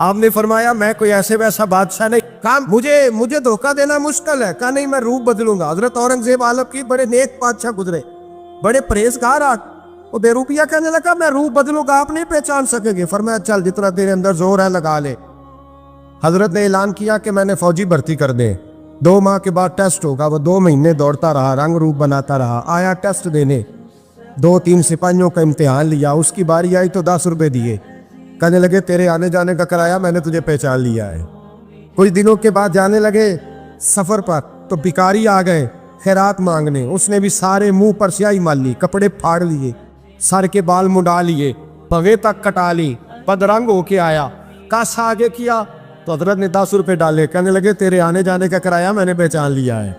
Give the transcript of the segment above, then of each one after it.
آپ نے فرمایا میں کوئی ایسے ویسا بادشاہ نہیں، کہا مجھے دھوکہ دینا مشکل ہے، کہا نہیں میں روپ بدلوں گا۔ حضرت اورنگزیب عالم کی بڑے نیک بادشاہ گزرے، بڑے پرہیزگار وہ بے روپیہ کہنے لگا میں روپ بدلوں گا، آپ نہیں پہچان سکیں گے۔ فرمایا چل جتنا تیرے اندر زور ہے لگا لے۔ حضرت نے اعلان کیا کہ میں نے فوجی بھرتی کر دے، 2 ماہ کے بعد ٹیسٹ ہوگا۔ وہ 2 مہینے دوڑتا رہا، رنگ روپ بناتا رہا، آیا ٹیسٹ دینے، 2-3 سپاہیوں کا امتحان لیا، اس کی باری آئی تو 10 روپے دیے، کہنے لگے تیرے آنے جانے کا کرایہ میں نے تجھے پہچان لیا ہے۔ کچھ دنوں کے بعد جانے لگے سفر پر تو بھکاری آ گئے خیرات مانگنے، اس نے بھی سارے منہ پر سیاہی مال لی، کپڑے پھاڑ لیے، سر کے بال منڈا لیے، پگے تک کٹا لی، بدرنگ ہو کے آیا، کاسا آگے کیا تو حضرت نے 10 روپے ڈالے، کہنے لگے تیرے آنے جانے کا کرایہ میں نے پہچان لیا ہے۔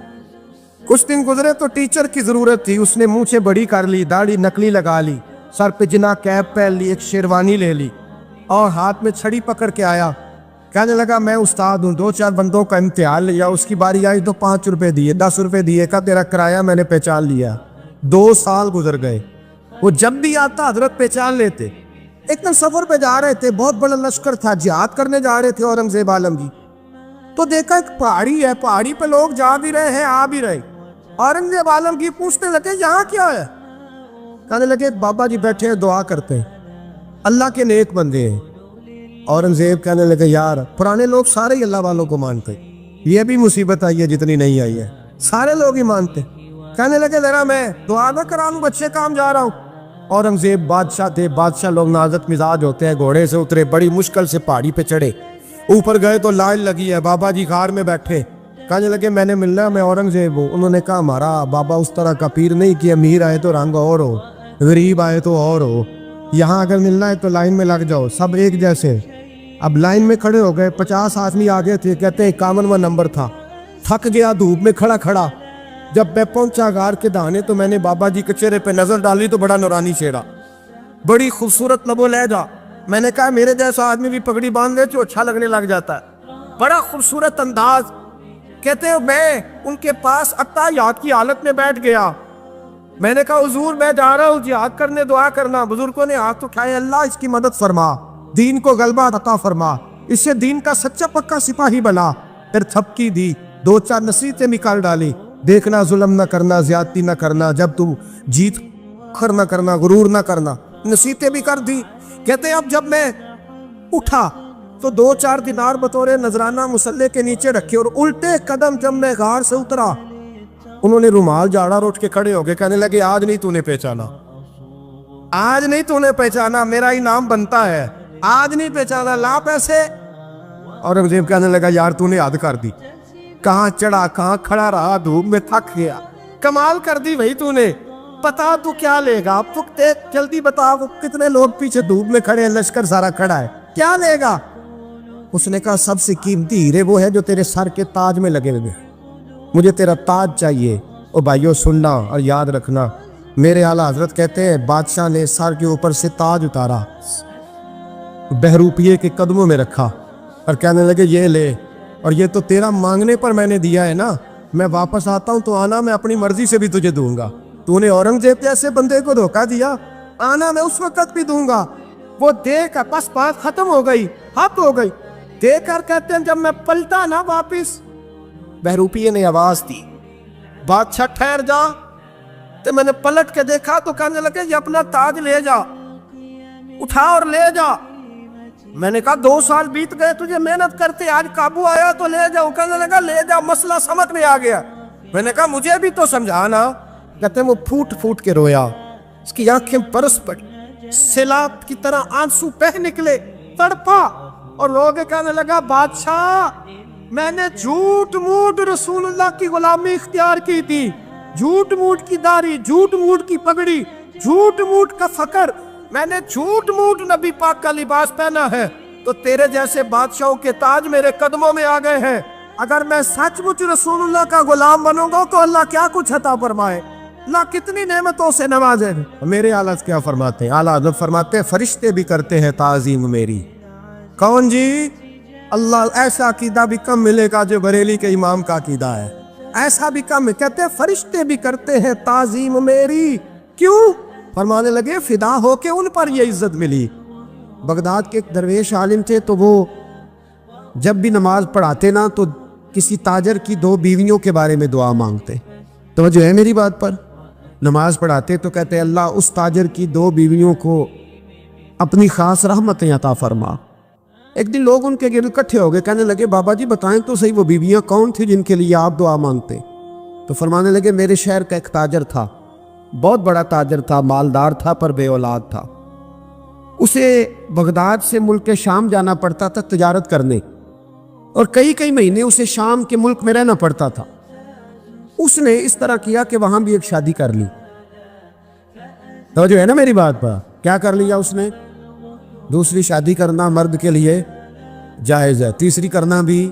کچھ دن گزرے تو ٹیچر کی ضرورت تھی، اس نے منہ بڑی کر لی، داڑھی نکلی لگا لی، سر پہ جنا کیپ پہن لی، ایک شیروانی لے لی اور ہاتھ میں چھڑی پکڑ کے آیا، کہنے لگا میں استاد ہوں، 2-4 بندوں کا امتحان لیا، اس کی باری آئی تو 5 روپے دیے، 10 روپے دیے، کہا تیرا کرایہ میں نے پہچان لیا۔ 2 سال گزر گئے، وہ جب بھی آتا حضرت پہچان لیتے۔ ایک دن سفر پہ جا رہے تھے، بہت بڑا لشکر تھا، جہاد کرنے جا رہے تھے اورنگزیب عالم کی، تو دیکھا ایک پہاڑی ہے، پہاڑی پہ لوگ جا بھی رہے ہیں آ بھی رہے۔ اورنگزیب عالم کی پوچھنے لگے یہاں کیا ہے؟ کہنے لگے بابا جی بیٹھے ہیں دعا کرتے ہیں، اللہ کے نیک بندے ہیں۔ اورنگزیب کہنے لگے یار پرانے لوگ سارے ہی اللہ والوں کو مانتے، یہ بھی مصیبت آئی ہے جتنی نہیں آئی ہے، سارے لوگ ہی مانتے۔ کہنے لگے ذرا میں دعا نہ کرا لوں، بچے کام جا رہا ہوں۔ اورنگزیب بادشاہ تھے، بادشاہ لوگ نازک مزاج ہوتے ہیں، گھوڑے سے اترے، بڑی مشکل سے پہاڑی پہ چڑھے، اوپر گئے تو لائن لگی ہے، بابا جی غار میں بیٹھے، کہنے لگے میں نے ملنا، میں اورنگزیب ہوں۔ انہوں نے کہا ہمارا بابا اس طرح کا پیر نہیں کہ امیر آئے تو رنگ اور ہو، غریب آئے تو اور ہو، یہاں اگر ملنا ہے تو لائن میں لگ جاؤ، سب ایک جیسے۔ اب لائن میں کھڑے ہو گئے، 50 آدمی آگے تھے، کہتے ہیں 51واں نمبر تھا، تھک گیا دھوپ میں کھڑا کھڑا۔ جب میں پہنچا غار کے دہانے تو میں نے بابا جی کے چہرے پہ نظر ڈالی تو بڑا نورانی چہرہ، بڑی خوبصورت لب و لہجہ۔ میں نے کہا میرے جیسا آدمی بھی پگڑی باندھ لے تو اچھا لگنے لگ جاتا ہے، بڑا خوبصورت انداز۔ کہتے ہیں میں ان کے پاس اتحیات کی حالت میں بیٹھ گیا، میں نے کہا حضور میں جا رہا ہوں جہاد کرنے، دعا کرنا۔ بزرگوں نے ہاتھ اٹھائے، اللہ اس کی مدد فرما، دین کو غلبہ عطا فرما، اس سے دین کا سچا پکا سپاہی بنا۔ پھر تھپکی دی، 2-4 نصیحتیں بھی کر ڈالی، دیکھنا ظلم نہ کرنا، زیادتی نہ کرنا، جب تم جیت کر نہ کرنا، غرور نہ کرنا، نصیحتیں بھی کر دی۔ کہتے ہیں اب جب میں اٹھا تو 2-4 دینار بطور نذرانہ مسلح کے نیچے رکھے، اور الٹے قدم جب میں غار سے اترا انہوں نے رومال جھاڑا اور اٹھ کے کھڑے ہو گئے، کہنے لگے آج نہیں تو نے پہچانا، آج نہیں تو نے پہچانا، میرا انعام بنتا ہے، آج نہیں پہچانا، لا پیسے۔ اورنگزیب کہنے لگا یار تو نے حد کر دی، کہاں چڑھا کہاں کھڑا رہا، دھوپ میں تھک گیا، کمال کر دی بھائی تو نے، بتا تو کیا لے گا، اب تو جلدی بتا، کتنے لوگ پیچھے دھوپ میں کھڑے ہیں، لشکر سارا کھڑا ہے، کیا لے گا؟ اس نے کہا سب سے قیمتی ہیرے وہ ہے جو تیرے سر کے تاج میں لگے ہوئے، مجھے تیرا تاج چاہیے۔ او بھائیو سننا اور یاد رکھنا، میرے اعلیٰ حضرت کہتے ہیں بادشاہ نے سر کے اوپر سے تاج اتارا، بہروپیے کے قدموں میں رکھا اور کہنے لگے یہ لے، اور یہ تو تیرا مانگنے پر میں نے دیا ہے نا، میں واپس آتا ہوں تو آنا میں اپنی مرضی سے بھی تجھے دوں گا، تو نے اورنگزیب جیسے بندے کو دھوکہ دیا، آنا میں اس وقت بھی دوں گا۔ وہ دے کر بس بات ختم ہو گئی، حق ہو گئی، دے کر کہتے ہیں جب میں پلٹا نا واپس، بہروپیے نے آواز دی بادشاہ ٹھہر جا، تو میں نے پلٹ کے دیکھا تو کہنے لگے یہ اپنا تاج لے جا، اٹھا اور لے جا۔ میں نے کہا 2 سال بیت گئے تجھے محنت کرتے، آج قابو آیا تو لے جاؤ، کہنے لگا لے جا، مسئلہ سمجھ میں آ گیا۔ میں نے کہا مجھے بھی تو سمجھانا۔ کہتے ہیں وہ پھوٹ پھوٹ کے رویا، اس کی آنکھیں برس پڑی، سیلاب کی طرح آنسو بہہ نکلے، تڑپا اور رو کے کہنے لگا بادشاہ میں نے جھوٹ موٹ رسول اللہ کی غلامی اختیار کی تھی، جھوٹ موٹ کی داڑھی، جھوٹ موٹ کی پگڑی، جھوٹ موٹ کا فخر، میں نے جھوٹ موٹ نبی پاک کا لباس پہنا ہے، تو تیرے جیسے بادشاہوں کے تاج میرے قدموں میں آ گئے ہیں، اگر میں سچ مچ رسول اللہ کا غلام بنوں گا تو اللہ کیا کچھ عطا فرمائے، اللہ کتنی نعمتوں سے نوازے۔ میرے اعلیٰ کیا فرماتے ہیں؟ اعلیٰ حضرت فرماتے ہیں فرشتے بھی کرتے ہیں تعظیم میری۔ کون جی؟ اللہ ایسا عقیدہ بھی کم ملے گا جو بریلی کے امام کا عقیدہ ہے، ایسا بھی کم ہے۔ کہتے ہیں فرشتے بھی کرتے ہیں تعظیم میری، کیوں؟ فرمانے لگے فدا ہو کے ان پر یہ عزت ملی۔ بغداد کے ایک درویش عالم تھے تو وہ جب بھی نماز پڑھاتے نا تو کسی تاجر کی 2 بیویوں کے بارے میں دعا مانگتے. توجہ ہے میری بات پر؟ نماز پڑھاتے تو کہتے اللہ اس تاجر کی 2 بیویوں کو اپنی خاص رحمتیں عطا فرما. ایک دن لوگ ان کے گرد اکٹھے ہو گئے, کہنے لگے بابا جی بتائیں تو صحیح وہ بیویاں کون تھیں جن کے لیے آپ دعا مانگتے؟ تو فرمانے لگے میرے شہر کا ایک تاجر تھا, بہت بڑا تاجر تھا, مالدار تھا پر بے اولاد تھا. اسے بغداد سے ملک شام جانا پڑتا تھا تجارت کرنے, اور کئی مہینے اسے شام کے ملک میں رہنا پڑتا تھا. اس نے اس طرح کیا کہ وہاں بھی ایک شادی کر لی. توجہ ہے نا میری بات پر؟ کیا کر لیا اس نے؟ دوسری شادی کرنا مرد کے لیے جائز ہے, تیسری کرنا بھی,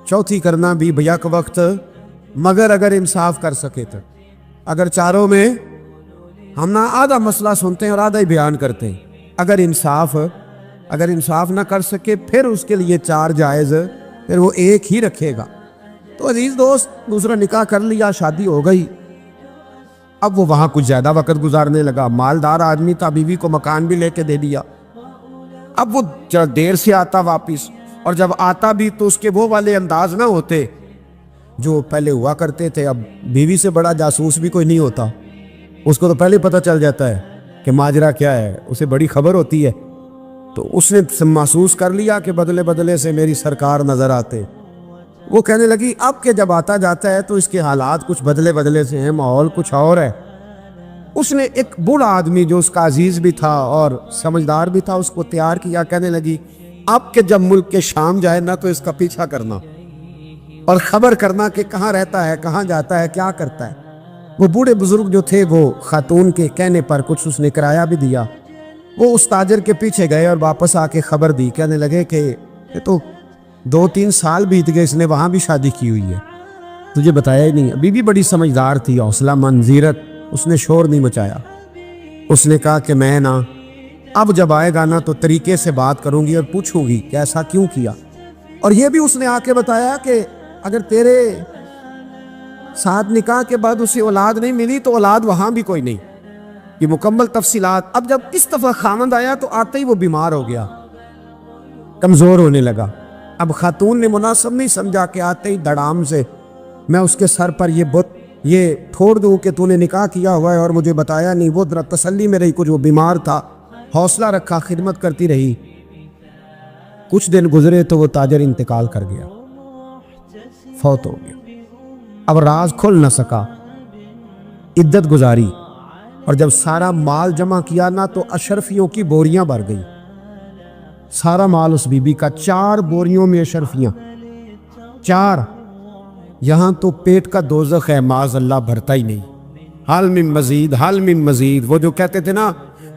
چوتھی کرنا بھی بیک وقت, مگر اگر انصاف کر سکے تو. اگر چاروں میں ہم نہ آدھا مسئلہ سنتے ہیں اور آدھا ہی بیان کرتے ہیں, اگر انصاف نہ کر سکے پھر اس کے لیے 4 جائز, پھر وہ ایک ہی رکھے گا. تو عزیز دوست, دوسرا نکاح کر لیا, شادی ہو گئی. اب وہ وہاں کچھ زیادہ وقت گزارنے لگا, مالدار آدمی تھا, بیوی کو مکان بھی لے کے دے دیا. اب وہ دیر سے آتا واپس, اور جب آتا بھی تو اس کے وہ والے انداز نہ ہوتے جو پہلے ہوا کرتے تھے. اب بیوی سے بڑا جاسوس بھی کوئی نہیں ہوتا, اس کو تو پہلے پتہ چل جاتا ہے کہ ماجرا کیا ہے, اسے بڑی خبر ہوتی ہے. تو اس نے محسوس کر لیا کہ بدلے سے میری سرکار نظر آتے. وہ کہنے لگی اب کہ جب آتا جاتا ہے تو اس کے حالات کچھ بدلے سے ہیں, ماحول کچھ اور ہے. اس نے ایک بوڑھا آدمی جو اس کا عزیز بھی تھا اور سمجھدار بھی تھا, اس کو تیار کیا. کہنے لگی اب کہ جب ملک کے شام جائے نا تو اس کا پیچھا کرنا اور خبر کرنا کہ کہاں رہتا ہے, کہاں جاتا ہے, کیا کرتا ہے. وہ بوڑھے بزرگ جو تھے وہ خاتون کے کہنے پر کچھ اس نے کرایہ بھی دیا. وہ اس تاجر کے پیچھے گئے اور واپس آ کے خبر دی. کہنے لگے کہ یہ تو 2-3 سال بیت گئے, اس نے وہاں بھی شادی کی ہوئی ہے, تجھے بتایا ہی نہیں. ابھی بھی بڑی سمجھدار تھی, حوصلہ مند, زیرت, اس نے شور نہیں مچایا. اس نے کہا کہ میں نا اب جب آئے گا نا تو طریقے سے بات کروں گی اور پوچھوں گی کہ ایسا کیوں کیا. اور یہ بھی اس نے آ کے بتایا کہ اگر تیرے ساتھ نکاح کے بعد اسے اولاد نہیں ملی تو اولاد وہاں بھی کوئی نہیں. یہ مکمل تفصیلات. اب جب اس دفعہ خامند آیا تو آتے ہی وہ بیمار ہو گیا, کمزور ہونے لگا. اب خاتون نے مناسب نہیں سمجھا کہ آتے ہی دڑام سے میں اس کے سر پر یہ پھوڑ دوں کہ تو نے نکاح کیا ہوا ہے اور مجھے بتایا نہیں. وہ ذرا تسلی میں رہی, کچھ وہ بیمار تھا, حوصلہ رکھا, خدمت کرتی رہی. کچھ دن گزرے تو وہ تاجر انتقال کر گیا, فوت ہو گیا. اب راز کھل نہ سکا, عدت گزاری, اور جب سارا مال جمع کیا نا تو اشرفیوں کی بوریاں بھر گئی. سارا مال اس بی بی کا, 4 بوریوں میں اشرفیاں, 4. یہاں تو پیٹ کا دوزخ ہے, معاذ اللہ, بھرتا ہی نہیں. حال من مزید. وہ جو کہتے تھے نا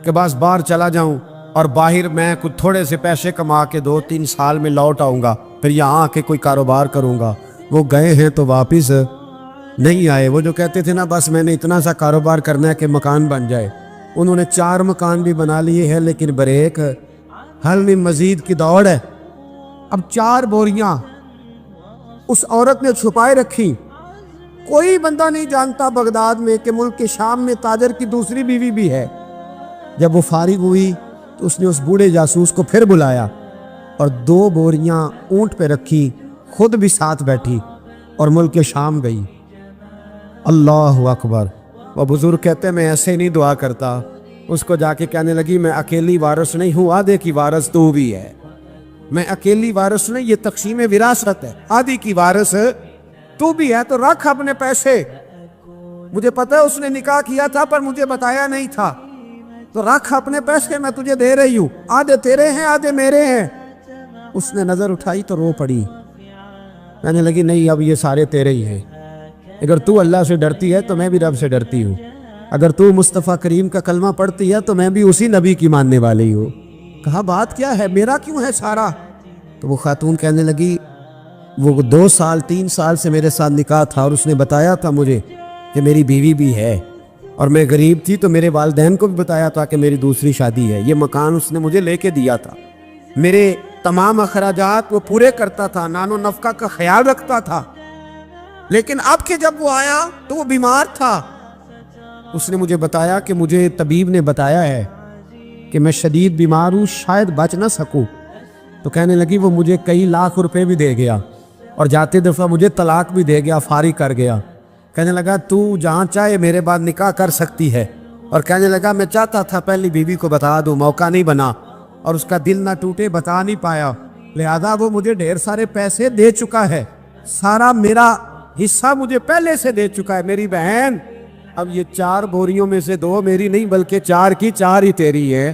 کہ بس باہر چلا جاؤں اور باہر میں کچھ تھوڑے سے پیسے کما کے 2-3 سال میں لوٹ آؤں گا, پھر یہاں آ کے کوئی کاروبار کروں گا. وہ گئے ہیں تو واپس نہیں آئے. وہ جو کہتے تھے نا بس میں نے اتنا سا کاروبار کرنا ہے کہ مکان بن جائے, انہوں نے 4 مکان بھی بنا لیے ہیں, لیکن بریک حل میں مزید کی دوڑ ہے. اب 4 بوریاں اس عورت نے چھپائے رکھی. کوئی بندہ نہیں جانتا بغداد میں کہ ملک کے شام میں تاجر کی دوسری بیوی بھی ہے. جب وہ فارغ ہوئی تو اس نے اس بوڑھے جاسوس کو پھر بلایا اور 2 بوریاں اونٹ پہ رکھی, خود بھی ساتھ بیٹھی اور ملک کے شام گئی. اللہ اکبر. وہ بزرگ کہتے میں ایسے نہیں دعا کرتا. اس کو جا کے کہنے لگی میں اکیلی وارث نہیں ہوں, آدھے کی وارث تو بھی ہے. میں اکیلی وارث نہیں, یہ تقسیم وراثت ہے, آدھی کی وارث تو بھی ہے. تو رکھ اپنے پیسے, مجھے پتہ ہے اس نے نکاح کیا تھا پر مجھے بتایا نہیں تھا, تو رکھ اپنے پیسے, میں تجھے دے رہی ہوں, آدھے تیرے ہیں آدھے میرے ہیں. اس نے نظر اٹھائی تو رو پڑی. کہنے لگی نہیں اب یہ سارے تیرے ہی ہیں. اگر تو اللہ سے ڈرتی ہے تو میں بھی رب سے ڈرتی ہوں. اگر تو مصطفیٰ کریم کا کلمہ پڑھتی ہے تو میں بھی اسی نبی کی ماننے والی ہوں. کہا بات کیا ہے, میرا کیوں ہے سارا؟ تو وہ خاتون کہنے لگی وہ 2 سال 3 سال سے میرے ساتھ نکاح تھا اور اس نے بتایا تھا مجھے کہ میری بیوی بھی ہے, اور میں غریب تھی تو میرے والدین کو بھی بتایا تھا کہ میری دوسری شادی ہے. یہ مکان اس نے مجھے لے کے دیا تھا, میرے تمام اخراجات وہ پورے کرتا تھا, نان و نفقہ کا خیال رکھتا تھا. لیکن اب کہ جب وہ آیا تو وہ بیمار تھا. اس نے مجھے بتایا کہ مجھے طبیب نے بتایا ہے کہ میں شدید بیمار ہوں, شاید بچ نہ سکوں. تو کہنے لگی وہ مجھے کئی لاکھ روپے بھی دے گیا اور جاتے دفعہ مجھے طلاق بھی دے گیا، فارغ کر گیا۔ کہنے لگا تو جہاں چاہے میرے بعد نکاح کر سکتی ہے، اور کہنے لگا میں چاہتا تھا پہلی بیوی کو بتا دوں، موقع نہیں بنا اور اس کا دل نہ ٹوٹے، بتا نہیں پایا، لہذا وہ مجھے ڈھیر سارے پیسے دے چکا ہے، سارا میرا حصہ مجھے پہلے سے دے چکا ہے میری بہن۔ اب یہ 4 بوریوں میں سے 2 میری نہیں بلکہ 4 کی 4 ہی تیری ہے،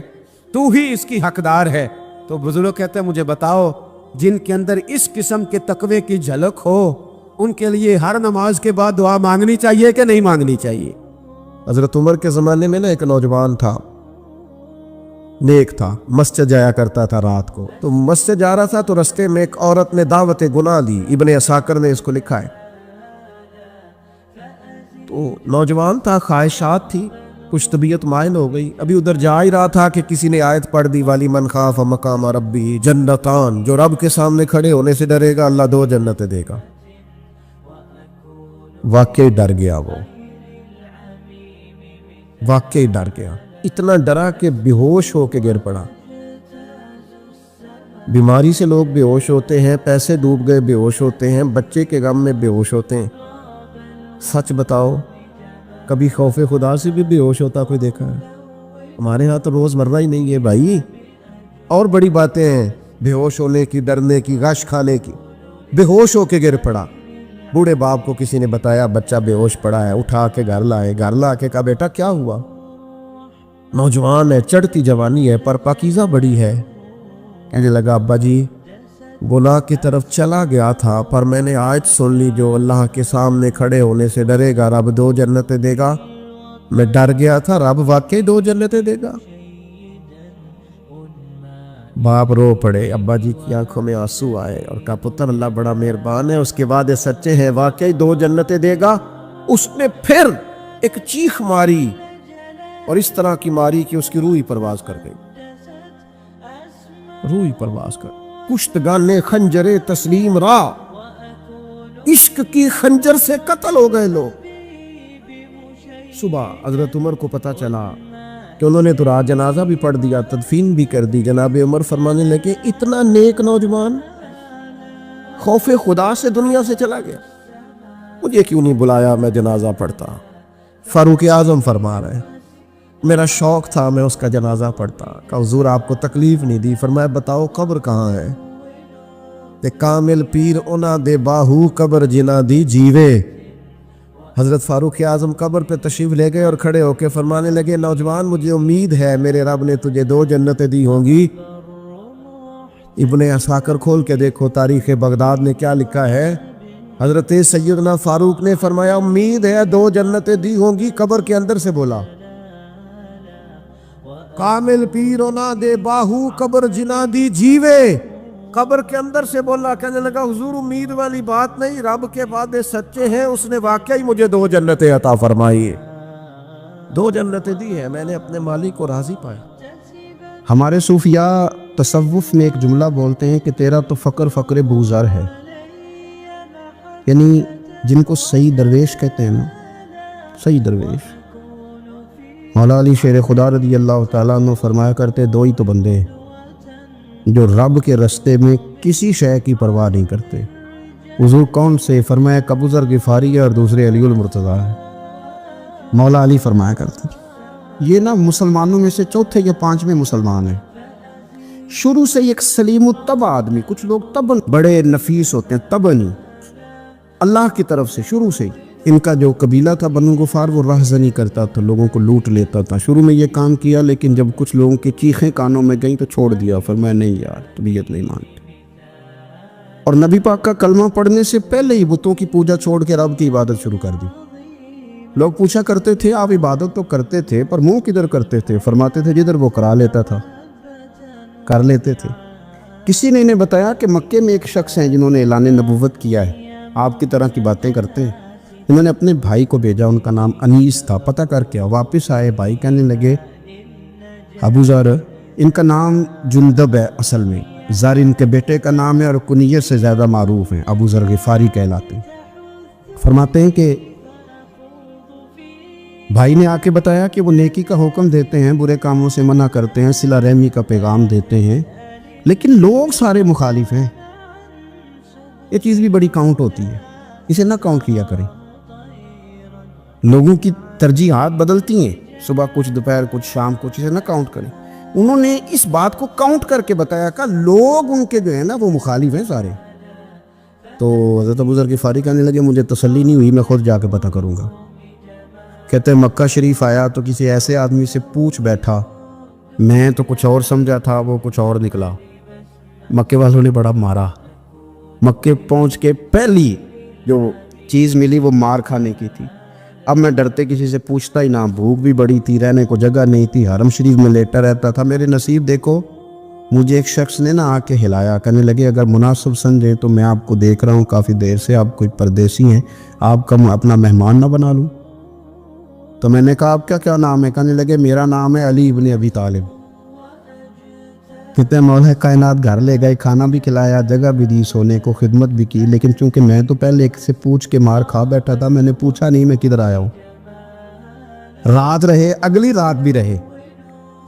تو ہی اس کی حقدار ہے۔ تو بزرگ کہتے ہیں مجھے بتاؤ جن کے اندر اس قسم کے تقوی کی جھلک ہو ان کے لیے ہر نماز کے بعد دعا مانگنی چاہیے کہ نہیں مانگنی چاہیے؟ حضرت عمر کے زمانے میں نا ایک نوجوان تھا، نیک تھا، مسجد جایا کرتا تھا رات کو، تو مسجد جا رہا تھا تو رستے میں ایک عورت نے دعوت گناہ دی، ابن عساکر نے اس کو لکھا ہے۔ تو نوجوان تھا، خواہشات تھی، کچھ طبیعت مائل ہو گئی، ابھی ادھر جا ہی رہا تھا کہ کسی نے آیت پڑھ دی، والی من خاف مقام ربی جنتان، جو رب کے سامنے کھڑے ہونے سے ڈرے گا اللہ 2 جنتیں دے گا۔ واقعی ڈر گیا، وہ واقعی ڈر گیا، اتنا ڈرا کہ بے ہوش ہو کے گر پڑا۔ بیماری سے لوگ بے ہوش ہوتے ہیں، پیسے ڈوب گئے بے ہوش ہوتے ہیں، بچے کے غم میں بے ہوش ہوتے ہیں۔ سچ بتاؤ کبھی خوف خدا سے بھی بے ہوش ہوتا کوئی دیکھا ہے؟ ہمارے ہاں تو روز مرہ ہی نہیں ہے بھائی، اور بڑی باتیں ہیں بے ہوش ہونے کی، ڈرنے کی، غش کھانے کی۔ بے ہوش ہو کے گر پڑا، بوڑھے باپ کو کسی نے بتایا بچہ بے ہوش پڑا ہے، اٹھا کے گھر لائے، گھر لا کے کہا بیٹا کیا ہوا؟ نوجوان ہے، چڑھتی جوانی ہے پر پاکیزہ بڑی ہے۔ کہنے لگا ابا جی گناہ کی طرف چلا گیا تھا پر میں نے آیت سن لی جو اللہ کے سامنے کھڑے ہونے سے ڈرے گا رب 2 جنتیں دے گا، میں ڈر گیا تھا، رب واقعی 2 جنتیں دے گا۔ باپ رو پڑے، ابا جی کی آنکھوں میں آنسو آئے اور کہا پتر اللہ بڑا مہربان ہے، اس کے بعد سچے ہیں، واقعی 2 جنتیں دے گا۔ اس نے پھر ایک چیخ ماری اور اس طرح کی ماری کہ اس کی روح ہی پرواز کر گئی، روح ہی پرواز کر گئی۔ کشتگان خنجر تسلیم را، عشق کی خنجر سے قتل ہو گئے لوگ۔ صبح حضرت عمر کو پتہ چلا کہ انہوں نے تو رات جنازہ بھی پڑھ دیا، تدفین بھی کر دی۔ جناب عمر فرمانے لگے اتنا نیک نوجوان خوف خدا سے دنیا سے چلا گیا، مجھے کیوں نہیں بلایا میں جنازہ پڑھتا؟ فاروق اعظم فرما رہے ہیں میرا شوق تھا میں اس کا جنازہ پڑھتا۔ کہ حضور آپ کو تکلیف نہیں دی؟ فرمایا بتاؤ قبر کہاں ہے؟ تے کامل پیر اونا دے باہو قبر جنا دی جیوے۔ حضرت فاروق اعظم قبر پہ تشریف لے گئے اور کھڑے ہو کے فرمانے لگے نوجوان مجھے امید ہے میرے رب نے تجھے 2 جنتیں دی ہوں گی۔ ابن عساکر کھول کے دیکھو تاریخ بغداد نے کیا لکھا ہے۔ حضرت سیدنا فاروق نے فرمایا امید ہے 2 جنتیں دی ہوں گی، قبر کے اندر سے بولا کامل پیرونا دے باہو قبر جنا دی جیوے، قبر کے اندر سے بولا۔ کہنے لگا حضور امید والی بات نہیں، رب کے وعدے سچے ہیں، اس نے واقعی مجھے 2 جنتیں عطا فرمائی، 2 جنتیں دی ہیں، میں نے اپنے مالک کو راضی پایا۔ ہمارے صوفیاء تصوف میں ایک جملہ بولتے ہیں کہ تیرا تو فقر فقر بوزر ہے، یعنی جن کو صحیح درویش کہتے ہیں نا، صحیح درویش۔ مولا علی شیر خدا رضی اللہ تعالیٰ عنہ فرمایا کرتے 2 ہی تو بندے ہیں جو رب کے رستے میں کسی شے کی پرواہ نہیں کرتے۔ حضور کون سے؟ فرمایا ابو ذر غفاری ہے اور دوسرے علی المرتضیٰ ہے۔ مولا علی فرمایا کرتے یہ نا مسلمانوں میں سے 4تھے یا 5ویں مسلمان ہیں، شروع سے ایک سلیم الطبع آدمی، کچھ لوگ طبع بڑے نفیس ہوتے ہیں، طبعی اللہ کی طرف سے شروع سے ہی۔ ان کا جو قبیلہ تھا بنو غفار وہ راہزنی کرتا تھا، لوگوں کو لوٹ لیتا تھا، شروع میں یہ کام کیا لیکن جب کچھ لوگوں کی چیخیں کانوں میں گئیں تو چھوڑ دیا، فرمایا نہیں یار طبیعت نہیں مانتی، اور نبی پاک کا کلمہ پڑھنے سے پہلے ہی بتوں کی پوجا چھوڑ کے رب کی عبادت شروع کر دی۔ لوگ پوچھا کرتے تھے آپ عبادت تو کرتے تھے پر منہ کدھر کرتے تھے؟ فرماتے تھے جدھر وہ کرا لیتا تھا کر لیتے تھے۔ کسی نے انہیں بتایا کہ مکے میں ایک شخص ہیں جنہوں نے اعلان نبوت کیا ہے، آپ کی طرح کی باتیں کرتے ہیں۔ انہوں نے اپنے بھائی کو بھیجا، ان کا نام انیس تھا، پتہ کر کے واپس آئے، بھائی کہنے لگے ابو ذر ان کا نام جندب ہے، اصل میں ذر ان کے بیٹے کا نام ہے اور کنیت سے زیادہ معروف ہیں، ابو ذر غفاری کہلاتے ہیں۔ فرماتے ہیں کہ بھائی نے آ کے بتایا کہ وہ نیکی کا حکم دیتے ہیں، برے کاموں سے منع کرتے ہیں، صلہ رحمی کا پیغام دیتے ہیں، لیکن لوگ سارے مخالف ہیں. یہ چیز بھی بڑی کاؤنٹ ہوتی ہے, اسے نہ کاؤنٹ کیا کریں. لوگوں کی ترجیحات بدلتی ہیں, صبح کچھ, دوپہر کچھ, شام کچھ, اسے نہ کاؤنٹ کریں. انہوں نے اس بات کو کاؤنٹ کر کے بتایا کہ لوگ ان کے جو ہے نا وہ مخالف ہیں سارے. تو حضرت ابو ذر غفاری کہنے لگے مجھے تسلی نہیں ہوئی, میں خود جا کے پتہ کروں گا. کہتے ہیں مکہ شریف آیا تو کسی ایسے آدمی سے پوچھ بیٹھا, میں تو کچھ اور سمجھا تھا, وہ کچھ اور نکلا. مکے والوں نے بڑا مارا. مکے پہنچ کے پہلی جو چیز ملی وہ مار کھانے کی تھی. اب میں ڈرتے کسی سے پوچھتا ہی نہ, بھوک بھی بڑی تھی, رہنے کو جگہ نہیں تھی, حرم شریف میں لیٹا رہتا تھا. میرے نصیب دیکھو, مجھے ایک شخص نے نا آ کے ہلایا, کہنے لگے اگر مناسب سمجھیں تو میں آپ کو دیکھ رہا ہوں کافی دیر سے, آپ کوئی پردیسی ہیں, آپ کا اپنا مہمان نہ بنا لوں. تو میں نے کہا آپ کا کیا نام ہے؟ کہنے لگے میرا نام ہے علی ابن ابی طالب. کہتے ہیں مولا کائنات گھر لے گئے, کھانا بھی کھلایا, جگہ بھی دی, سونے کو خدمت بھی کی, لیکن چونکہ میں تو پہلے ایک سے پوچھ کے مار کھا بیٹھا تھا, میں نے پوچھا نہیں میں کدھر آیا ہوں. رات رہے, اگلی رات بھی رہے,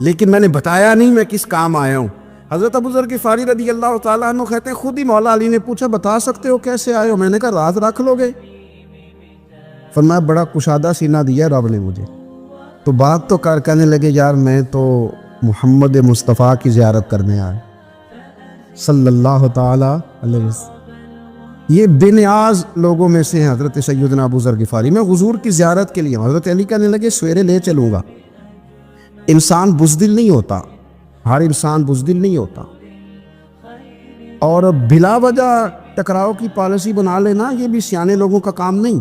لیکن میں نے بتایا نہیں میں کس کام آیا ہوں. حضرت ابو ذر غفاری رضی اللہ تعالیٰ عنہ کہتے ہیں خود ہی مولا علی نے پوچھا بتا سکتے ہو کیسے آئے ہو؟ میں نے کہا رات رکھ لو گے. فرمایا بڑا کشادہ سینہ دیا رب نے مجھے. تو بات تو کہنے لگے یار میں تو محمد مصطفیٰ کی زیارت کرنے آئے صلی اللہ تعالیٰ علیہ وسلم. یہ بے نیاز لوگوں میں سے ہیں حضرت سیدنا ابو ذر غفاری. میں حضور کی زیارت کے لیے. حضرت علی کہنے لگے سویرے لے چلوں گا. انسان بزدل نہیں ہوتا, ہر انسان بزدل نہیں ہوتا, اور بلا وجہ ٹکراؤ کی پالیسی بنا لینا یہ بھی سیانے لوگوں کا کام نہیں.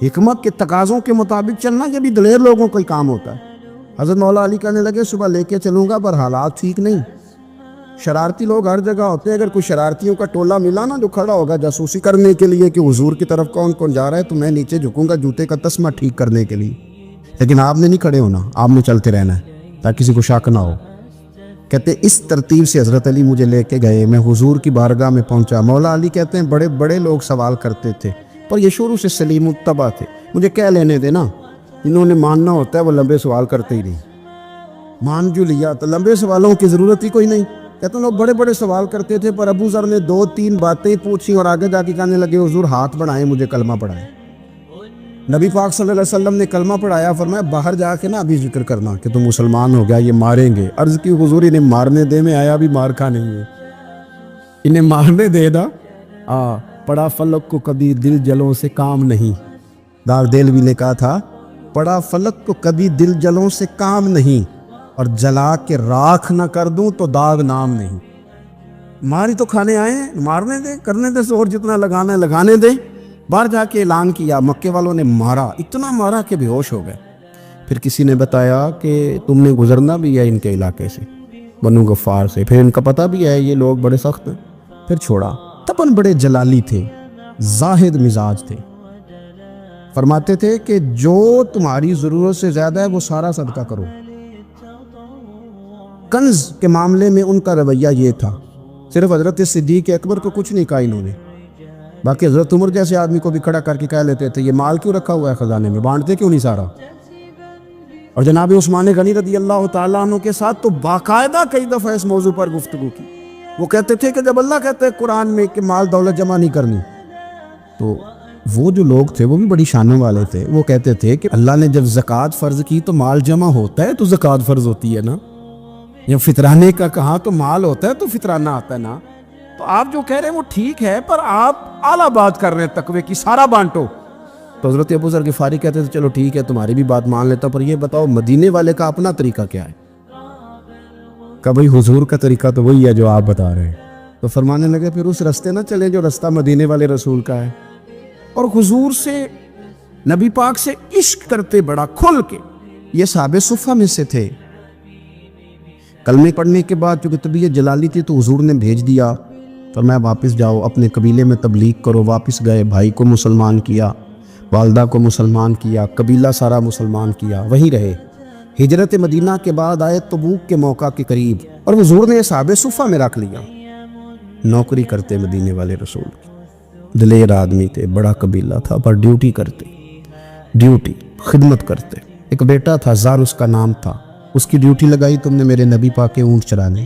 حکمت کے تقاضوں کے مطابق چلنا یہ بھی دلیر لوگوں کا کام ہوتا ہے. حضرت مولا علی کہنے لگے صبح لے کے چلوں گا, پر حالات ٹھیک نہیں. شرارتی لوگ ہر جگہ ہوتے ہیں. اگر کوئی شرارتیوں کا ٹولہ ملا نا جو کھڑا ہوگا جاسوسی کرنے کے لیے کہ حضور کی طرف کون کون جا رہا ہے, تو میں نیچے جھکوں گا جوتے کا تسمہ ٹھیک کرنے کے لیے. لیکن آپ نے نہیں کھڑے ہونا, آپ نے چلتے رہنا ہے تاکہ کسی کو شک نہ ہو. کہتے اس ترتیب سے حضرت علی مجھے لے کے گئے. میں حضور کی بارگاہ میں پہنچا. مولا علی کہتے ہیں بڑے بڑے لوگ سوال کرتے تھے, پر یہ شروع سے سلیم الطبع تھے. مجھے کہہ لینے دے نا, جنہوں نے ماننا ہوتا ہے وہ لمبے سوال کرتے ہی نہیں. مان جو لیا تو لمبے سوالوں کی ضرورت ہی کوئی نہیں. کہتے ہیں لوگ بڑے بڑے سوال کرتے تھے, پر ابو ذر نے 2-3 باتیں پوچھی اور آگے جا کے کہنے لگے حضور ہاتھ بڑھائیں مجھے کلمہ پڑھائیں. نبی پاک صلی اللہ علیہ وسلم نے کلمہ پڑھایا. فرمایا باہر جا کے نا ابھی ذکر کرنا کہ تم مسلمان ہو گیا, یہ ماریں گے. عرض کی حضور انہیں مارنے دے, میں آیا بھی مار کھا نہیں ہے, انہیں مارنے دے دا. پڑا فلک کو کبھی دل جلوں سے کام نہیں. دار دہلوی نے کہا تھا پڑا فلک کو کبھی دل جلوں سے کام نہیں, اور جلا کے راکھ نہ کر دوں تو داغ نام نہیں. ماری تو کھانے آئے ہیں, مارنے دیں, کرنے دیں زور جتنا لگانا ہے لگانے دیں. باہر جا کے اعلان کیا, مکے والوں نے مارا, اتنا مارا کہ بے ہوش ہو گئے. پھر کسی نے بتایا کہ تم نے گزرنا بھی ہے ان کے علاقے سے, بنو غفار سے, پھر ان کا پتہ بھی ہے یہ لوگ بڑے سخت ہیں. پھر چھوڑا. تبن بڑے جلالی تھے, زاہد مزاج تھے. فرماتے تھے کہ جو تمہاری ضرورت سے زیادہ ہے وہ سارا صدقہ کرو. کنز کے معاملے میں ان کا رویہ یہ تھا. صرف حضرت صدیق اکبر کو کچھ نہیں کہا انہوں نے, باقی حضرت عمر جیسے آدمی کو بھی کھڑا کر کے کہہ لیتے تھے یہ مال کیوں رکھا ہوا ہے خزانے میں, بانٹتے کیوں نہیں سارا. اور جناب عثمان غنی رضی اللہ تعالیٰ عنہ کے ساتھ تو باقاعدہ کئی دفعہ اس موضوع پر گفتگو کی. وہ کہتے تھے کہ جب اللہ کہتے ہیں قرآن میں کہ مال دولت جمع نہیں کرنی, تو وہ جو لوگ تھے وہ بھی بڑی شانوں والے تھے. وہ کہتے تھے کہ اللہ نے جب زکوٰۃ فرض کی تو مال جمع ہوتا ہے تو زکوٰۃ فرض ہوتی ہے نا, یا فطرانے کا کہا تو مال ہوتا ہے تو فطرانہ آتا ہے نا. تو آپ جو کہہ رہے ہیں وہ ٹھیک ہے, پر آپ اعلیٰ بات کر رہے ہیں تقوی کی, سارا بانٹو. تو حضرت ابو ذر غفاری کہتے تھے چلو ٹھیک ہے تمہاری بھی بات مان لیتا, پر یہ بتاؤ مدینے والے کا اپنا طریقہ کیا ہے؟ کہ بھائی حضور کا طریقہ تو وہی ہے جو آپ بتا رہے ہیں. تو فرمانے لگے پھر اس رستے نہ چلے جو رستہ مدینے والے رسول کا ہے. اور حضور سے, نبی پاک سے عشق کرتے بڑا کھل کے. یہ صحابہ صفہ میں سے تھے. کلمے پڑھنے کے بعد چونکہ طبیعت جلالی تھی تو حضور نے بھیج دیا, فرمایا واپس جاؤ اپنے قبیلے میں تبلیغ کرو. واپس گئے, بھائی کو مسلمان کیا, والدہ کو مسلمان کیا, قبیلہ سارا مسلمان کیا, وہیں رہے. ہجرت مدینہ کے بعد آئے تبوک کے موقع کے قریب, اور حضور نے صحابہ صفہ میں رکھ لیا. نوکری کرتے مدینے والے رسول کی, دلیر آدمی تھے, بڑا قبیلہ تھا, پر ڈیوٹی کرتے, ڈیوٹی خدمت کرتے. ایک بیٹا تھا زار اس کا نام تھا, اس کی ڈیوٹی لگائی تم نے میرے نبی پاک کے اونٹ چرانے.